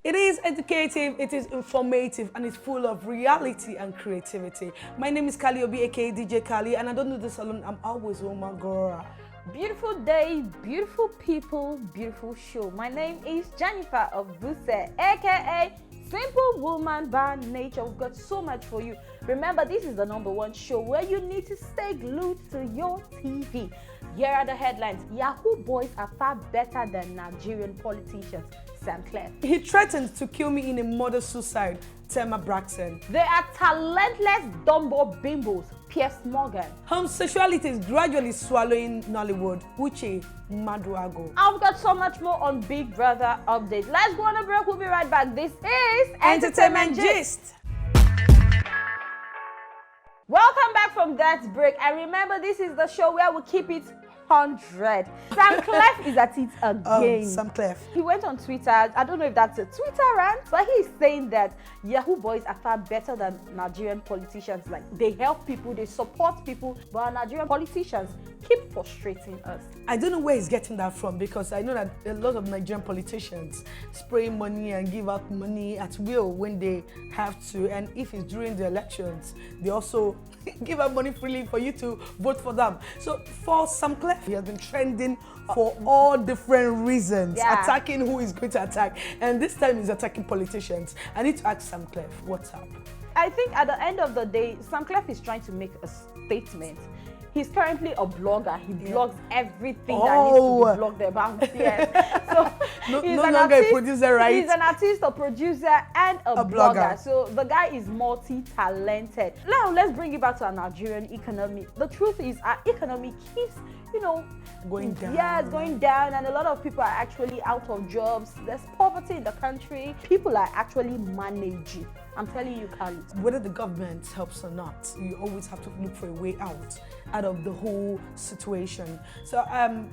It is educative, it is informative, and it's full of reality and creativity. My name is Kali Obi, aka DJ Kali, and I don't do this alone. I'm always with my girl. Beautiful day, beautiful people, beautiful show. My name is Jennifer of Buse, aka Simple Woman by Nature. We've got so much for you. Remember, this is the #1 show where you need to stay glued to your TV. Here are the headlines. Yahooboys are far better than Nigerian politicians. Samclef. He threatened to kill me in a murder-suicide. Tamar Braxton. They are talentless Dumbo bimbos. Pierce Morgan. Homosexuality is gradually swallowing Nollywood. Uche Maduago. I've got so much more on Big Brother update. Let's go on a break. We'll be right back. This is Entertainment Gist. Welcome back from that break. And remember, this is the show where we keep it 100. Samclef is at it again. Samclef. He went on Twitter. I don't know if that's a Twitter rant, but he's saying that Yahooboys are far better than Nigerian politicians. Like, they help people, they support people, but our Nigerian politicians keep frustrating us. I don't know where he's getting that from, because I know that a lot of Nigerian politicians spray money and give out money at will when they have to, and if it's during the elections, they also give out money freely for you to vote for them. So for Samclef, he has been trending for all different reasons, attacking who he's going to attack, and this time he's attacking politicians. I need to ask Samclef, what's up? I think at the end of the day, Samclef is trying to make a statement. He's currently a blogger. He blogs everything that needs to be blogged about. Yes. So he's no longer a producer, right? He's an artist, a producer, and a blogger. So the guy is multi-talented. Now let's bring it back to our Nigerian economy. The truth is, our economy keeps, going down. Yeah, it's going down, and a lot of people are actually out of jobs. There's poverty in the country. People are actually managing. I'm telling you, Kali. Whether the government helps or not, you always have to look for a way out of the whole situation. So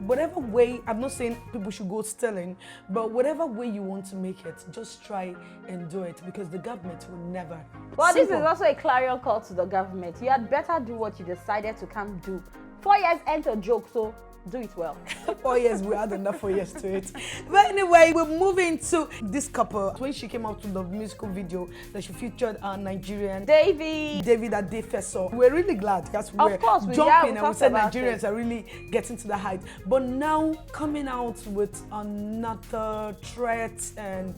whatever way, I'm not saying people should go stealing, but whatever way you want to make it, just try and do it, because the government will never. Well, this is also a clarion call to the government. You had better do what you decided to come do. 4 years ain't a joke, so do it well. 4 years, we had enough 4 years to it. But anyway, we're moving to this couple. When she came out with the musical video that she featured on Nigerian David Adefeso, we're really glad, because we're jumping and we said Nigerians are really getting to the height. But now coming out with another threat and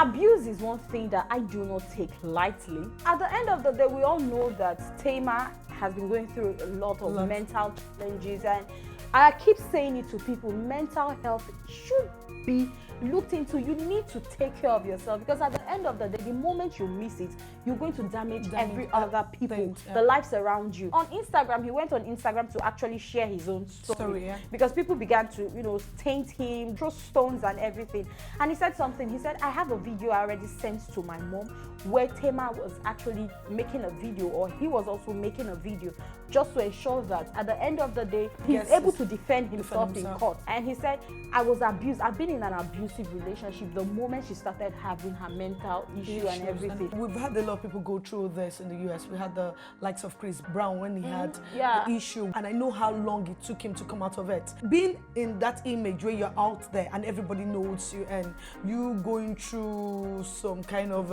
abuse is one thing that I do not take lightly. At the end of the day, we all know that Tamar has been going through a lot of mental challenges, and I keep saying it to people, mental health should be looked into. You need to take care of yourself, because at the end of the day, the moment you miss it, you're going to damage every other people, the lives around you. On Instagram, he went on Instagram to actually share his own story. Because people began to, taint him, throw stones and everything. And he said something. He said, I have a video I already sent to my mom where Tamar was actually making a video, or he was also making a video, just to ensure that at the end of the day, he's able to defend himself in court. And he said, I was abused. I've been in an abusive relationship the moment she started having her mental issue and everything. We've had a lot of people go through this in the US. We had the likes of Chris Brown when he had the issue, and I know how long it took him to come out of it. Being in that image where you're out there and everybody knows you, and you going through some kind of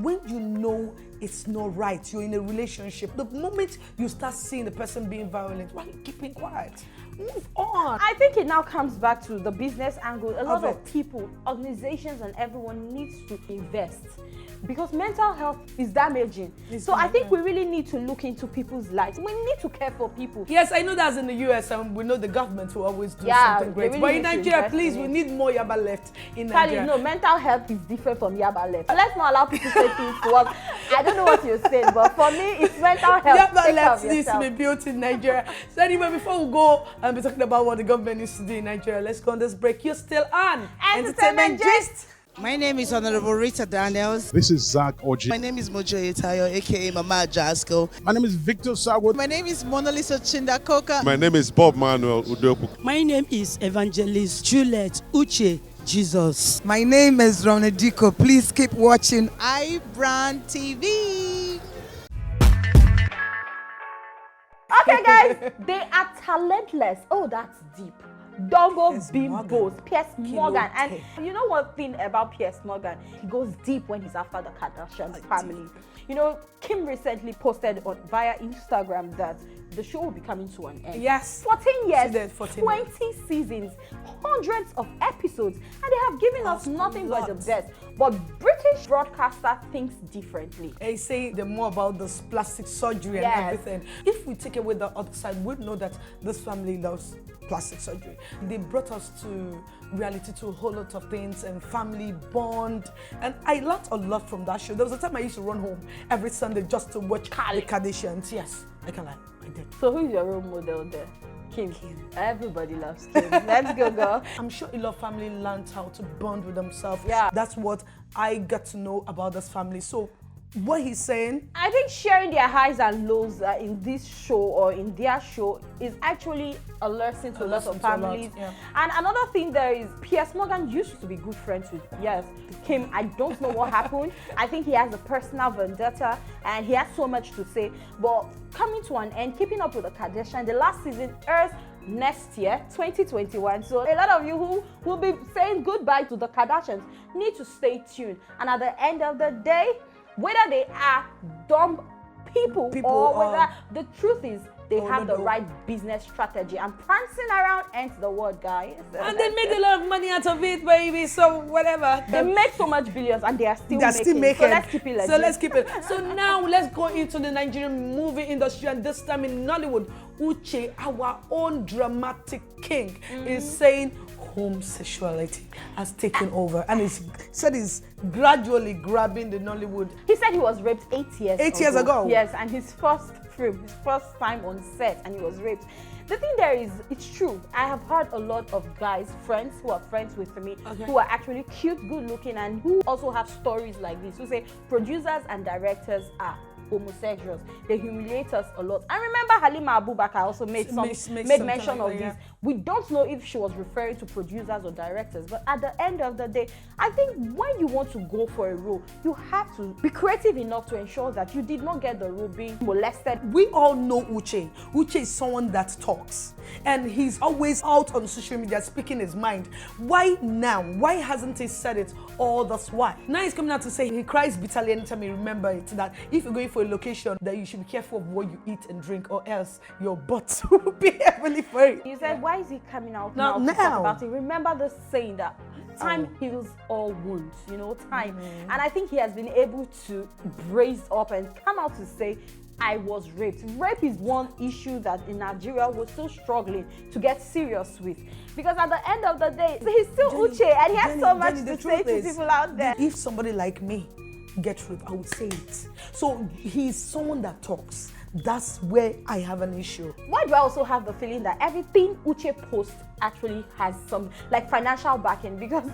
when you know it's not right, you're in a relationship, the moment you start seeing the person being violent, why are you keeping quiet? Move on. I think it now comes back to the business angle. A lot of people, organizations, and everyone needs to invest, because mental health is damaging. So I think we really need to look into people's lives. We need to care for people. Yes, I know that's in the US, and we know the government will always do something great. Really, but in Nigeria, please, we need more Yaba left in Nigeria. No, mental health is different from Yaba left. Let's not allow people to say things to us. I don't know what you're saying, but for me, it's mental health. Yaba left needs to be built in Nigeria. So anyway, before we go and be talking about what the government needs to do in Nigeria, let's go on this break. You're still on Entertainment Gist. My name is Honorable Rita Daniels. This is Zach Oji. My name is Mojo Etayo, aka Mama Jasko. My name is Victor Sagwood. My name is Mona Lisa Chindakoka. My name is Bob Manuel Udopu. My name is Evangelist Juliet Uche Jesus. My name is Ronediko. Please keep watching iBrandTV. Okay, guys, they are talentless. Oh, that's deep. Double Piers bimbos, Morgan. Piers Morgan. And Kilote. you know one thing about Piers Morgan? He goes deep when he's after the Kardashian family. You know, Kim recently posted via Instagram that the show will be coming to an end. Yes. 14 years, She did 14 20 seasons, hundreds of episodes, and they have given us nothing but the best. But British broadcaster thinks differently. They say the more about this plastic surgery and Yes. everything. If we take away the other side, we'd know that this family loves plastic surgery. They brought us to reality, to a whole lot of things and family bond. And I learned a lot from that show. There was a time I used to run home every Sunday just to watch the Kardashians. Yes, I can lie. I did. So who's your role model there? Kim. Everybody loves Kim. Let's go, girl. I'm sure a lot of family learned how to bond with themselves. Yeah. That's what I got to know about this family. So what he's saying, I think sharing their highs and lows in this show or in their show is actually a lesson to a lot of families. Yeah. And another thing there is Piers Morgan used to be good friends with Kim. I don't know what happened. I think he has a personal vendetta and he has so much to say. But coming to an end, keeping up with the Kardashian, the last season airs next year, 2021. So a lot of you who will be saying goodbye to the Kardashians need to stay tuned. And at the end of the day, whether they are dumb people or whether the truth is they have the right business strategy. And prancing around ends the word, guys. and they made a lot of money out of it, baby. So whatever. They make so much billions and they are still making. So let's keep it legit. So let's keep it. So now let's go into the Nigerian movie industry, and this time in Nollywood, Uche, our own dramatic king, is saying homosexuality has taken over, and he said he's gradually grabbing the Nollywood. He said he was raped 8 years ago. 8 years ago? Yes, and his first film, his first time on set, and he was raped. The thing there is, it's true. I have heard a lot of guys, friends who are friends with me, who are actually cute, good looking, and who also have stories like this, who say producers and directors are homosexuals. They humiliate us a lot. And remember Halima Abubakar also made mention of this. We don't know if she was referring to producers or directors, but at the end of the day, I think when you want to go for a role, you have to be creative enough to ensure that you did not get the role being molested. We all know Uche. Uche is someone that talks, and he's always out on social media speaking his mind. Why now? Why hasn't he said it all this while? Now he's coming out to say he cries bitterly anytime he remembers it, that if you're going for a location, that you should be careful of what you eat and drink, or else your butt will be heavily for it. You said, why is he coming out now to talk about it? Remember the saying that time heals all wounds, you know, time. And I think he has been able to brace up and come out to say, I was raped. Rape is one issue that in Nigeria we're still struggling to get serious with. Because at the end of the day, he's still Uche, and he has so much to say to people out there. If somebody like me gets raped, I would say it. So he's someone that talks. That's where I have an issue. Why do I also have the feeling that everything Uche posts actually has some like financial backing? Because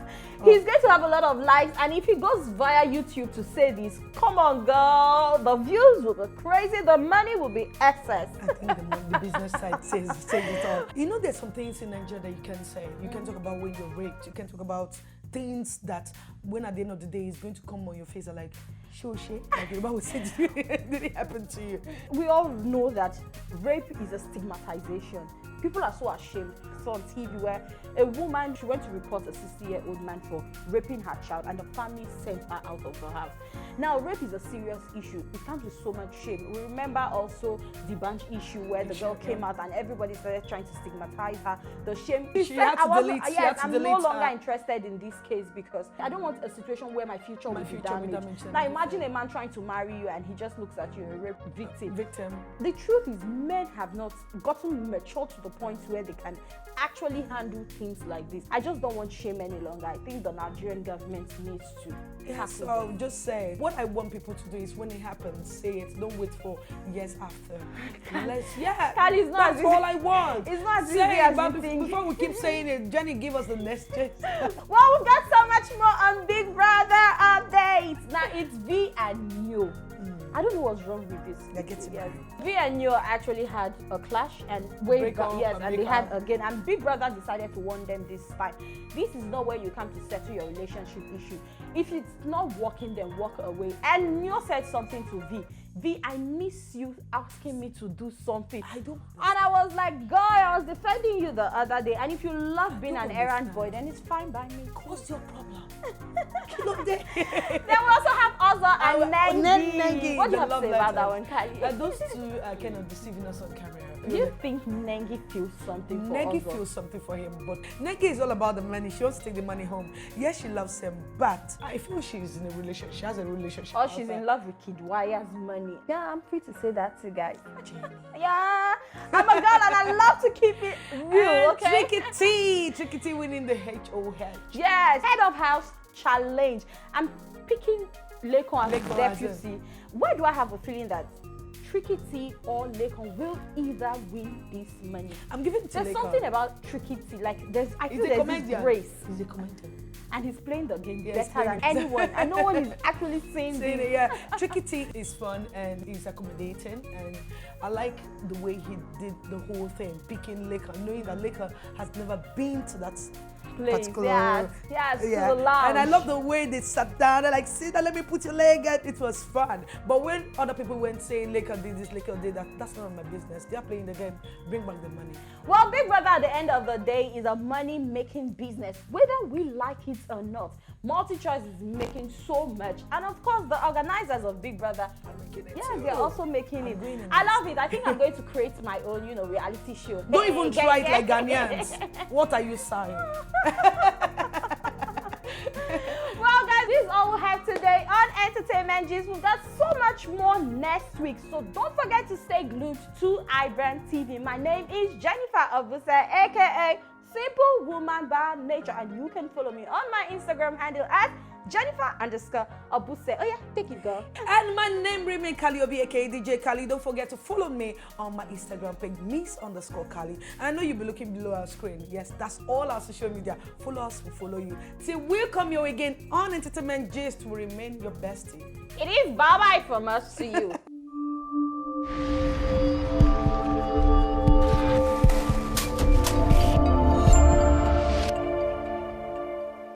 he's going to have a lot of likes, and if he goes via YouTube to say this, come on girl, the views will be crazy, the money will be excess. I think the business side says it all. You know, there's some things in Nigeria that you can say. You can talk about when you're raped. You can talk about things that when at the end of the day is going to come on your face are like, show shit, like Yoruba would say, did it happen to you? We all know that rape is a stigmatization. People are so ashamed. So on TV where a woman, she went to report a 60-year-old man for raping her child, and the family sent her out of the house. Now, rape is a serious issue. It comes with so much shame. We remember also the Bunch issue where the girl came out and everybody started trying to stigmatize her. The shame. She had to delete. I'm no longer interested in this case because I don't want a situation where my future will be damaged. Now, imagine a man trying to marry you and he just looks at you, a rape victim. The truth is, men have not gotten mature to the point where they can actually handle things like this. I just don't want shame any longer. I think the Nigerian government needs to. Yes, I'll just say, what I want people to do is when it happens, say it. Don't wait for years after. That's all I want. It's not as easy as you think. Before we keep saying it, Jenny, give us the next chance. Well, we've got so much more on Big Brother updates. Now it's V and Nyo. I don't know what's wrong with this. They're getting married. V and Nyo actually had a clash and they had again, and Big Brother decided to warn them this time. This is not where you come to settle your relationship issue. If it's not working, then walk away. And Nyo said something to V. V, I miss you asking me to do something. I don't. And I was like, girl, I was defending you the other day. And if you love being an errand boy, then it's fine by me. What's your problem? Then we also have Oza and Nengi. What do you have to say about that one, Kali? Those two are kind of deceiving us on camera. Do you think Nengi feels something for Nengi Oza? feels something for him, but Nengi is all about the money. She wants to take the money home. Yes, she loves him, but I feel she's in a relationship. She has a relationship. Or she's in love with Kid Wire's money. Yeah, I'm free to say that too, guys. Yeah, I'm a girl and I love to keep it real, okay? Tricky T winning the HOH. Yes, head of house challenge. I'm picking Lekon as deputy. Why do I have a feeling that Tricky T or Lekon will either win this money? I'm giving it to There's Lekon. something about Tricky T, like I feel there's this grace. He's a commentator. And he's playing the game Yes, better than anyone. And no one is actually saying this. Yeah, Tricky T is fun and he's accommodating, and I like the way he did the whole thing, picking Lekon, knowing that Lekon has never been to that particular. Yes, to the lounge. And I love the way they sat down. They're like, sit down, let me put your leg out. It was fun. But when other people went saying Lekon did this, Lekon did that, that's none of my business. They're playing the game. Bring back the money. Well, Big Brother at the end of the day is a money-making business, whether we like it or not. MultiChoice is making so much, and of course, the organizers of Big Brother, they're also making it. I love it. I think I'm going to create my own, reality show. Don't even try it like Ghanaians. What are you saying? Well, guys, this is all we have today on Entertainment Gist. We've got so much more next week, so don't forget to stay glued to iBrandTV. My name is Jennifer Obuse, aka Simple Woman by Nature, and you can follow me on my Instagram handle at Jennifer_Obuse. Oh yeah, take it, girl. And my name remains Kali Obi, aka DJ Kali. Don't forget to follow me on my Instagram page, Miss_Kali. And I know you'll be looking below our screen. Yes, that's all our social media. Follow us, we'll follow you. Till we'll come your way again on Entertainment Gist to remain your bestie. It is bye-bye from us to you.